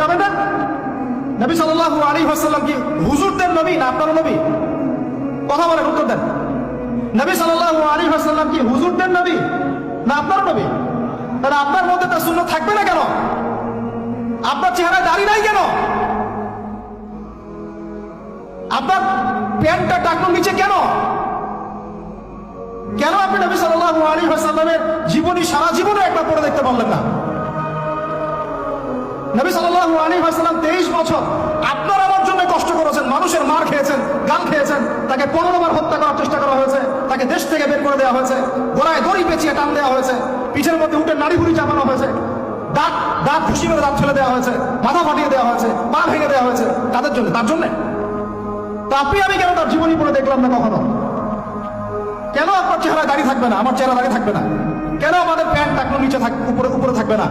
যাবেন না? নবী সাল্লাল্লাহু আলাইহি ওয়াসাল্লাম কি হুজুরদের নবী না আপনার নবী? কথা বলেন, উত্তর দেন। নবী সাল্লাল্লাহু আলাইহি ওয়াসাল্লাম কি হুজুরদের নবী না আপনার নবী? তাহলে আপনার মধ্যে তার সুন্নাত থাকবে না কেন? আপনার চেহারায় দাড়ি নাই কেন? আপনার প্যান্টটা টাকনুর নিচে কেন? কেন আপনি নবী সাল্লাল্লাহু আলাইহি ওয়াসাল্লামের জীবনী সারা জীবনে একবার পড়ে দেখতে পারলেন না? নবী সাল্লাল্লাহু আলাইহি ওয়াসাল্লাম 23 বছর আপনার আমার জন্য কষ্ট করেছেন, মানুষের মার খেয়েছেন, গাল খেয়েছেন, তাকে 15 বার হত্যা করার চেষ্টা করা হয়েছে, তাকে দেশ থেকে বের করে দেওয়া হয়েছে, গলায় দড়ি পেঁচিয়ে টান দেওয়া হয়েছে, পিঠের মধ্যে উঠে নাড়ি ভুড়ি চাপানো হয়েছে, দাঁত ঘুষি মেরে দাঁত ফেলে দেওয়া হয়েছে, মাথা ফাটিয়ে দেওয়া হয়েছে, পা ভেঙে দেওয়া হয়েছে, তাদের জন্য, তার জন্য। তো আপনি আমি কেন তার জীবনী পড়ে দেখলাম না কখনো? কেন আপনার চেহারা দাড়ি থাকবে না, আমার চেহারা দাড়ি থাকবে না? কেন আমাদের প্যান্ট টাকনো নিচে উপরে থাকবে না?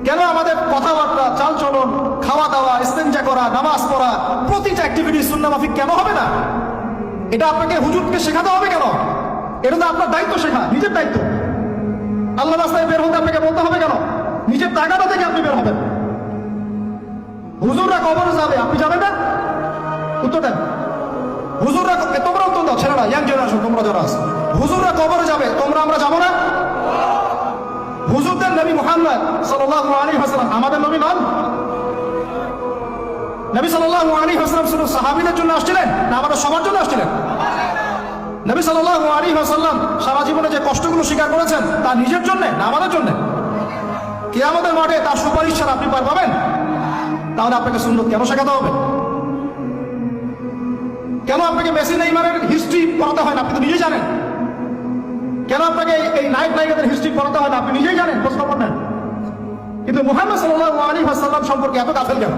কেন আমাদের কথাবার্তা, চালচলন, খাওয়া দাওয়া, ইস্তেঞ্জা করা, নামাজ পড়া, প্রতিটা অ্যাক্টিভিটি সুন্নাহ মাফিক কেন হবে না? এটা আপনাকে হুজুরকে শেখাতে হবে কেন? এটা তো আপনার দায়িত্ব, শেখা নিজের দায়িত্ব। আল্লাহ রাস্তায় বের হতে আপনাকে বলতে হবে কেন? নিজের টাকাটা থেকে আপনি বের হবেন। হুজুররা কবরে যাবে, আপনি যাবেন না? উত্তর দেন। হুজুররা, তোমরা উত্তর দাও, ছেলেরা, ইয়াং জেনারেশন, তোমরা যারা আছো, হুজুররা কবরে যাবে, আমরা যাবো না? হুজুরদের নবী মুহাম্মদ সাল্লাল্লাহু আলাইহি ওয়াসাল্লাম আমাদের নবী নন? নবী সাল্লাল্লাহু আলাইহি ওয়াসাল্লাম শুধু সাহাবীদের জন্য আসছিলেন না আমাদের সবার জন্য আসছিলেন? নবী সাল্লাল্লাহু আলাইহি ওয়াসাল্লাম সারা জীবনে যে কষ্টগুলো স্বীকার করেছেন তা নিজের জন্য না আমাদের জন্য? কিয়ামতের মাঠে তার সুপারিশ ছাড়া আপনি পার পাবেন? তাহলে আপনাকে সুন্নাত কেন শেখাতে হবে? কেন আপনাকে মেসি নেইমারের হিস্ট্রি পড়াতে হয় না? আপনি তো নিজেই জানেন। কেন আপনাকে এই নায়িকাদের হিস্ট্রি পড়াতে হয় না? আপনি নিজেই জানেন, প্রশ্ন করেন। কিন্তু মুহাম্মদ সাল্লাল্লাহু আলাইহি ওয়াসাল্লাম সম্পর্কে এত গাফেল কেন?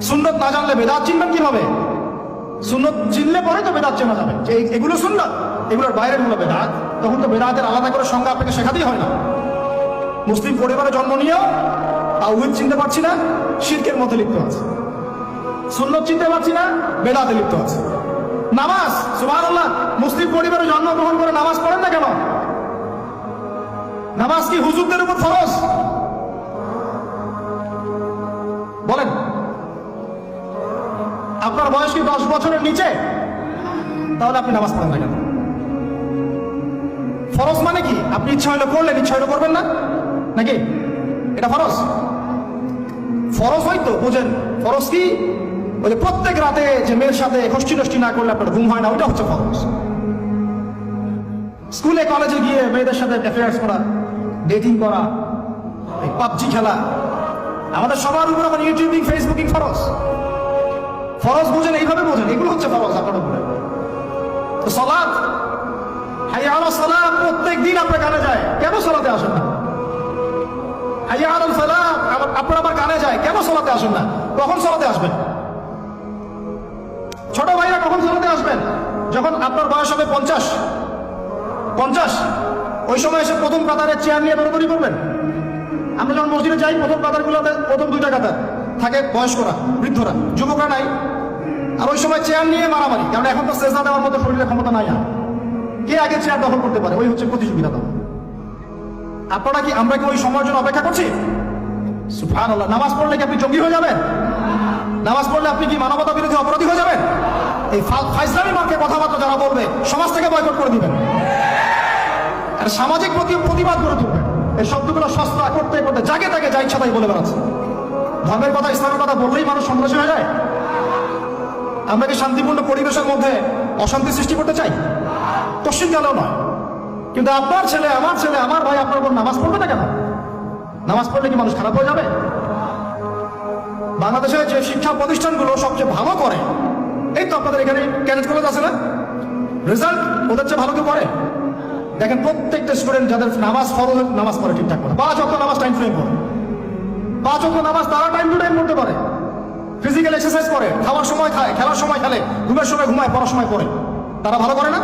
সুন্নাত না জানলে বেদাত চিনবেন কিভাবে? সুন্নাত চিনলে পরে তো বেদাত চেনা যাবে যে এগুলো সুন্নাত, এগুলোর বাইরের গুলো বেদাত। তখন তো বেদাতের আলাদা করে সংজ্ঞা আপনাকে শেখাতেই হয় না। মুসলিম পরিবারে জন্ম নিয়েও তাওহীদ চিনতে পারছি না, শিরকের মধ্যে লিপ্ত আছে। সুন্নাত চিনতে পারছি না, বেদাতে লিপ্ত আছে। নামাজ, সুবহানাল্লাহ, মুসলিম পরিবারে জন্মগ্রহণ করে নামাজ পড়েন না কেন? নামাজ কি হুজুরদের উপর ফরজ? বলেন। আপনার বয়স কি 10 বছরের নিচে? তাহলে আপনি নামাজ পড়েন না কেন? ফরজ মানে কি? আপনি ইচ্ছা হলে করলেন, ইচ্ছা হলে করবেন না, নাকি? এটা ফরজ? ফরজ হয়তো বুঝেন। ফরজ কি? ওই যে প্রত্যেক রাতে যে মেয়ের সাথে খষ্টি নষ্টি না করলে আপনার ঘুম হয় না, ওইটা হচ্ছে ফরজ। স্কুলে কলেজে গিয়ে মেয়েদের সাথে অ্যাফেয়ার্স করা, ডেটিং করা, পাবজি খেলা, আমাদের সবার উপর এখন ইউটিউবিং, ফেসবুকিং ফরজ। ফরজ বুঝেন, এইভাবে বোঝেন, এগুলো হচ্ছে ফরজ আপনার উপরে। তো সালাত, হাইয়া আলাস সালাত প্রত্যেক দিন আপনার কানে যায়, কেন সালাতে আসেন না? হাইয়া আলাল ফালাহ আপনার আবার কানে যায়, কেন সালাতে আসেন না? কখন সালাতে আসবেন? ছোট ভাইরা কখন সালাতে আসবেন? যখন আপনার বয়স হবে 50, ওই সময় এসে প্রথম কাতারের চেয়ার নিয়ে দৌড়াদৌড়ি করবেন। আমরা যখন মসজিদে যাই, প্রথম কাতারগুলোতে প্রথম 2টা কাতার থাকে বয়স্করা, বৃদ্ধরা, যুবকরা নাই। আর ওই সময় চেয়ার নিয়ে মারামারি, কারণ এখন তো সেজদা দেওয়ার মতো শরীরের ক্ষমতা নাই। আর কে আগে চেয়ার দখল করতে পারে, ওই হচ্ছে প্রতিযোগিতা। আপনারা কি, আমরা কি ওই সময়ের জন্য অপেক্ষা করছি? সুবহানাল্লাহ। নামাজ পড়লে কি আপনি জঙ্গি হয়ে যাবেন? নামাজ পড়লে আপনি কি মানবতা বিরোধী অপরাধী হয়ে যাবেন? এই ফাইজলামি মার্কে কথাবার্তা যারা বলবে, সমাজ থেকে বয়কট করে দিবেন, আর সামাজিক প্রতিবাদ করে তুলবেন। এই শব্দগুলো সস্তা করতে করতে জাগে তাকে যা ইচ্ছা তাই বলে বেড়াচ্ছে। ধর্মের কথা, ইসলামের কথা বললেই মানুষ সন্ত্রাসী হয়ে যায়। আমরা কি শান্তিপূর্ণ পরিবেশের মধ্যে অশান্তি সৃষ্টি করতে চাই? কশিন গেলেও নয়। কিন্তু আপনার ছেলে, আমার ভাই আপনার উপর নামাজ পড়বে না কেন? নামাজ পড়লে কি মানুষ খারাপ হয়ে যাবে? বাংলাদেশের যে শিক্ষা প্রতিষ্ঠানগুলো সবচেয়ে ভালো করে, এই তো আপনাদের এখানে ক্যাডেট কলেজ আছে না, রেজাল্ট ওদের চেয়ে ভালো কেউ করে? দেখেন প্রত্যেকটা স্টুডেন্ট যাদের নামাজ ফরজ, নামাজ পড়ে ঠিকঠাক করে, 5 ওয়াক্ত নামাজ টাইম ফ্রেম করে, 5 ওয়াক্ত নামাজ তারা টাইম টু টাইম পড়তে পারে, ফিজিক্যাল এক্সারসাইজ করে, খাওয়ার সময় খায়, খেলার সময় খেলে, ঘুমের সময় ঘুমায়, পড়ার সময় পড়ে, তারা ভালো করে না?